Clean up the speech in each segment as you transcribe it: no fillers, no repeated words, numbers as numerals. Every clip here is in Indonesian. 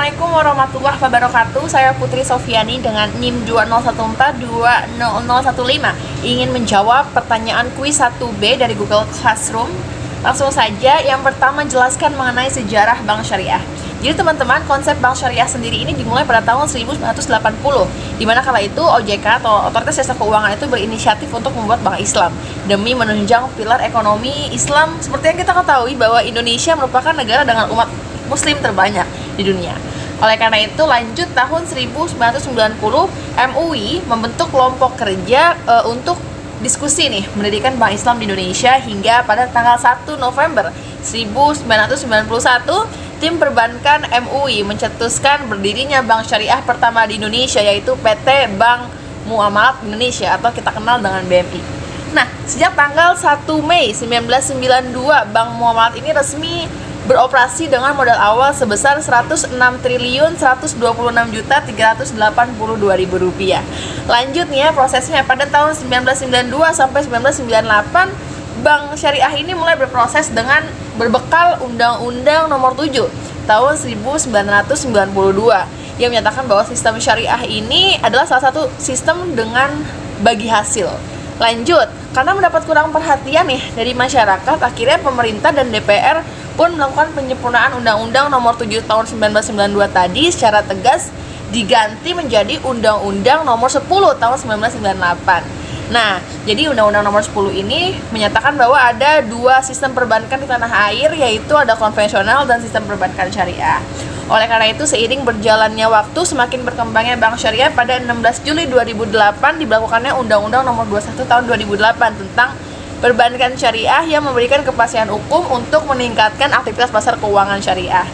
Assalamualaikum warahmatullahi wabarakatuh. Saya Putri Sofiani dengan NIM 201420015 ingin menjawab pertanyaan kuis 1B dari Google Classroom. Langsung saja, yang pertama jelaskan mengenai sejarah Bank Syariah. Jadi teman-teman, konsep Bank Syariah sendiri ini dimulai pada tahun 1980, di mana kala itu OJK atau Otoritas Jasa Keuangan itu berinisiatif untuk membuat bank Islam demi menunjang pilar ekonomi Islam. Seperti yang kita ketahui bahwa Indonesia merupakan negara dengan umat Muslim terbanyak di dunia. Oleh karena itu, lanjut tahun 1990, MUI membentuk kelompok kerja untuk diskusi mendirikan Bank Islam di Indonesia hingga pada tanggal 1 November 1991, tim perbankan MUI mencetuskan berdirinya Bank Syariah pertama di Indonesia, yaitu PT Bank Muamalat Indonesia atau kita kenal dengan BMI. Nah, sejak tanggal 1 Mei 1992, Bank Muamalat ini resmi beroperasi dengan modal awal sebesar Rp106.126.382.000. Lanjut prosesnya pada tahun 1992 sampai 1998, Bank Syariah ini mulai berproses dengan berbekal Undang-Undang Nomor 7 tahun 1992 yang menyatakan bahwa sistem syariah ini adalah salah satu sistem dengan bagi hasil. Lanjut, karena mendapat kurang perhatian dari masyarakat, akhirnya pemerintah dan DPR pun melakukan penyempurnaan Undang-Undang Nomor 7 tahun 1992 tadi secara tegas diganti menjadi Undang-Undang Nomor 10 tahun 1998. Nah, jadi Undang-Undang Nomor 10 ini menyatakan bahwa ada dua sistem perbankan di tanah air, yaitu ada konvensional dan sistem perbankan syariah. Oleh karena itu, seiring berjalannya waktu, semakin berkembangnya Bank Syariah, pada 16 Juli 2008 diberlakukannya Undang-Undang Nomor 21 tahun 2008 tentang perbankan syariah yang memberikan kepastian hukum untuk meningkatkan aktivitas pasar keuangan syariah.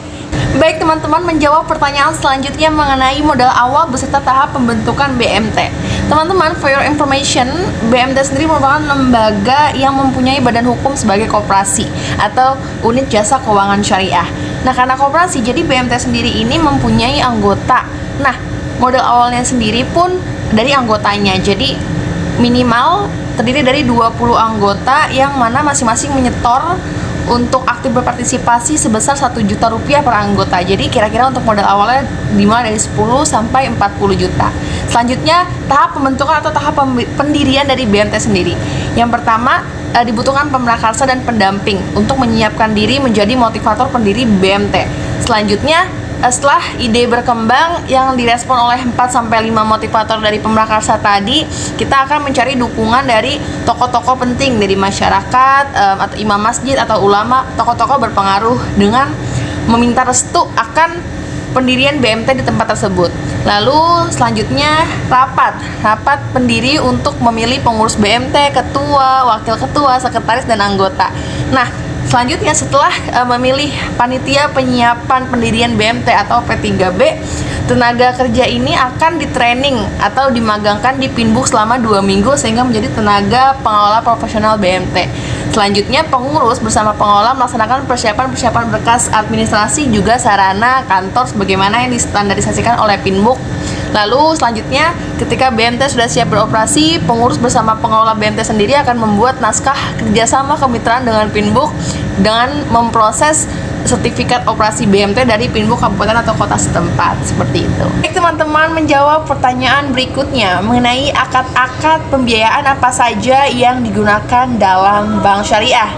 Baik teman-teman, menjawab pertanyaan selanjutnya mengenai modal awal beserta tahap pembentukan BMT. Teman-teman, for your information, BMT sendiri merupakan lembaga yang mempunyai badan hukum sebagai koperasi atau unit jasa keuangan syariah. Nah, karena koperasi, jadi BMT sendiri ini mempunyai anggota. Nah, modal awalnya sendiri pun dari anggotanya. Jadi minimal terdiri dari 20 anggota yang mana masing-masing menyetor untuk aktif berpartisipasi sebesar Rp1.000.000 per anggota. Jadi kira-kira untuk modal awalnya dimulai dari 10 sampai 40 juta. Selanjutnya, tahap pembentukan atau tahap pendirian dari BMT sendiri. Yang pertama, dibutuhkan pemrakarsa dan pendamping untuk menyiapkan diri menjadi motivator pendiri BMT. Selanjutnya, setelah ide berkembang yang direspon oleh 4-5 motivator dari pemrakarsa tadi, kita akan mencari dukungan dari tokoh-tokoh penting dari masyarakat atau imam masjid atau ulama, tokoh-tokoh berpengaruh dengan meminta restu akan pendirian BMT di tempat tersebut. Lalu selanjutnya rapat pendiri untuk memilih pengurus BMT, ketua, wakil ketua, sekretaris, dan anggota. Nah, selanjutnya setelah memilih panitia penyiapan pendirian BMT atau P3B, tenaga kerja ini akan ditraining atau dimagangkan di Pinbook selama 2 minggu sehingga menjadi tenaga pengelola profesional BMT. Selanjutnya, pengurus bersama pengelola melaksanakan persiapan berkas administrasi juga sarana kantor sebagaimana yang distandarisasikan oleh Pinbook. Lalu selanjutnya, ketika BMT sudah siap beroperasi, pengurus bersama pengelola BMT sendiri akan membuat naskah kerjasama kemitraan dengan Pinbook dengan memproses sertifikat operasi BMT dari Pinbook kabupaten atau kota setempat, seperti itu. Baik teman-teman, menjawab pertanyaan berikutnya mengenai akad-akad pembiayaan apa saja yang digunakan dalam Bank Syariah.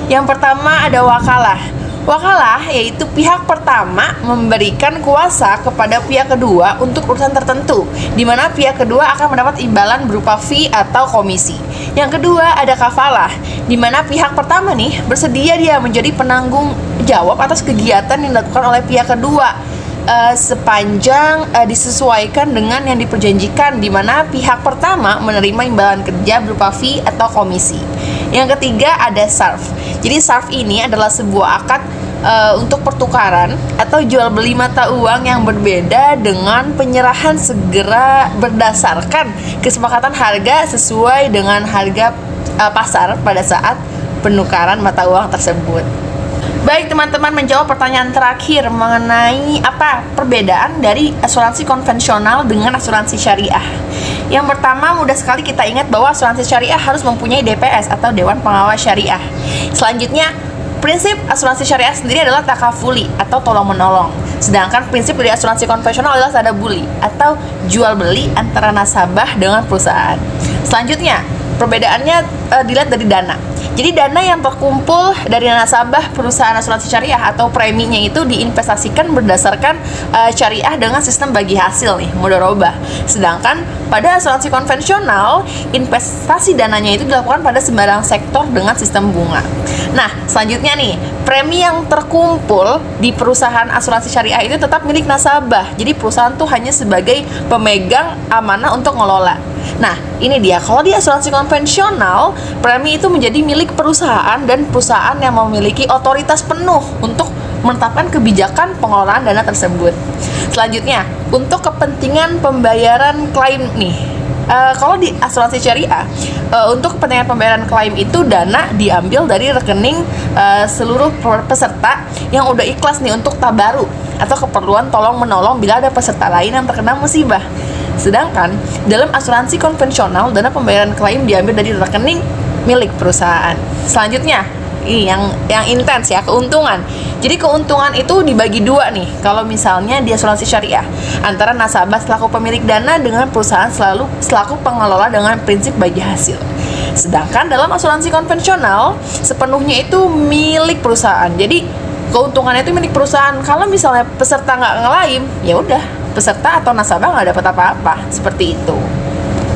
Yang pertama ada wakalah. Wakalah yaitu pihak pertama memberikan kuasa kepada pihak kedua untuk urusan tertentu, di mana pihak kedua akan mendapat imbalan berupa fee atau komisi. Yang kedua ada kafalah, di mana pihak pertama bersedia dia menjadi penanggung jawab atas kegiatan yang dilakukan oleh pihak kedua sepanjang disesuaikan dengan yang diperjanjikan, di mana pihak pertama menerima imbalan kerja berupa fee atau komisi. Yang ketiga ada sarf. Jadi sarf ini adalah sebuah akad untuk pertukaran atau jual beli mata uang yang berbeda dengan penyerahan segera berdasarkan kesepakatan harga sesuai dengan harga pasar pada saat penukaran mata uang tersebut. Baik teman-teman, menjawab pertanyaan terakhir mengenai apa perbedaan dari asuransi konvensional dengan asuransi syariah. Yang pertama, mudah sekali kita ingat bahwa asuransi syariah harus mempunyai DPS atau Dewan Pengawas Syariah. Selanjutnya, Prinsip asuransi syariah sendiri adalah takafuli atau tolong-menolong. Sedangkan prinsip dari asuransi konvensional adalah tadabuli atau jual beli antara nasabah dengan perusahaan. Selanjutnya, perbedaannya dilihat dari dana. Jadi dana yang terkumpul dari nasabah perusahaan asuransi syariah atau preminya itu diinvestasikan berdasarkan syariah dengan sistem bagi hasil nih, mudharabah. Sedangkan pada asuransi konvensional, investasi dananya itu dilakukan pada sembarang sektor dengan sistem bunga. Nah, selanjutnya nih, premi yang terkumpul di perusahaan asuransi syariah itu tetap milik nasabah. Jadi perusahaan tuh hanya sebagai pemegang amanah untuk ngelola. Nah, ini dia. Kalau di asuransi konvensional, premi itu menjadi milik perusahaan dan perusahaan yang memiliki otoritas penuh untuk menetapkan kebijakan pengelolaan dana tersebut. Selanjutnya, untuk kepentingan pembayaran klaim nih. Kalau di asuransi syariah, untuk kepentingan pembayaran klaim itu dana diambil dari rekening seluruh peserta yang udah ikhlas nih untuk tabaru atau keperluan tolong menolong bila ada peserta lain yang terkena musibah. Sedangkan dalam asuransi konvensional, dana pembayaran klaim diambil dari rekening milik perusahaan. Selanjutnya, ini yang intens ya, keuntungan. Jadi keuntungan itu dibagi dua nih. Kalau misalnya di asuransi syariah, antara nasabah selaku pemilik dana dengan perusahaan selaku pengelola dengan prinsip bagi hasil. Sedangkan dalam asuransi konvensional, sepenuhnya itu milik perusahaan. Jadi keuntungannya itu milik perusahaan. Kalau misalnya peserta nggak ngeklaim, ya udah, peserta atau nasabah nggak dapat apa-apa, seperti itu.